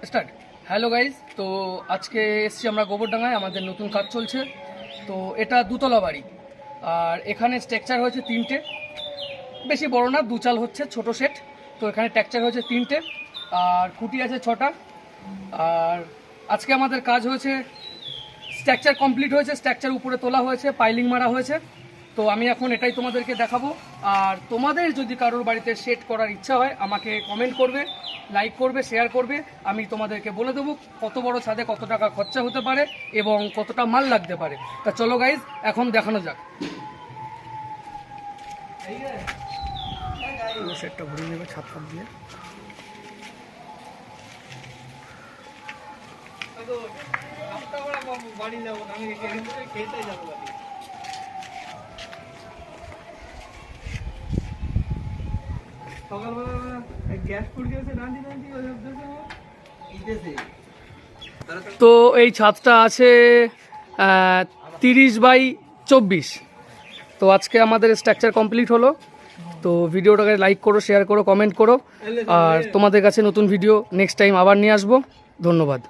Start. Hello guys, তো আজকে এসছি আমরা গোবরডাঙ্গায়, আমাদের নতুন কাজ চলছে। তো এটা দুতলা বাড়ি, আর এখানে স্ট্রাকচার হয়েছে তিনটে, বেশি বড় না, দু চাল হচ্ছে, ছোট সেট। তো এখানে স্ট্রাকচার হয়েছে তিনটে, আর খুঁটি আছে 6টা। আর আজকে আমাদের কাজ হয়েছে, স্ট্রাকচার কমপ্লিট হয়েছে, স্ট্রাকচার উপরে তোলা হয়েছে, পাইলিং মারা হয়েছে। তো আমি এখন এটাই তোমাদেরকে দেখাবো। আর তোমাদের যদি কারোর বাড়িতে সেট করার ইচ্ছা হয়, আমাকে কমেন্ট করবে, লাইক করবে, শেয়ার করবে। আমি তোমাদেরকে বলে দেবো কত বড় ছাদে কত টাকা খরচা হতে পারে এবং কতটা মাল লাগতে পারে। তা চলো গাইজ, এখন দেখানো যাক। সেটটা ভরে নেবে ছাদ ফাদ দিয়ে। তো এই ছাদটা আছে 30x24। তো আজকে আমাদের স্ট্রাকচার কমপ্লিট হলো। তো ভিডিওটাকে লাইক করো, শেয়ার করো, কমেন্ট করো। আর তোমাদের কাছে নতুন ভিডিও নেক্সট টাইম আবার নিয়ে আসবো। ধন্যবাদ।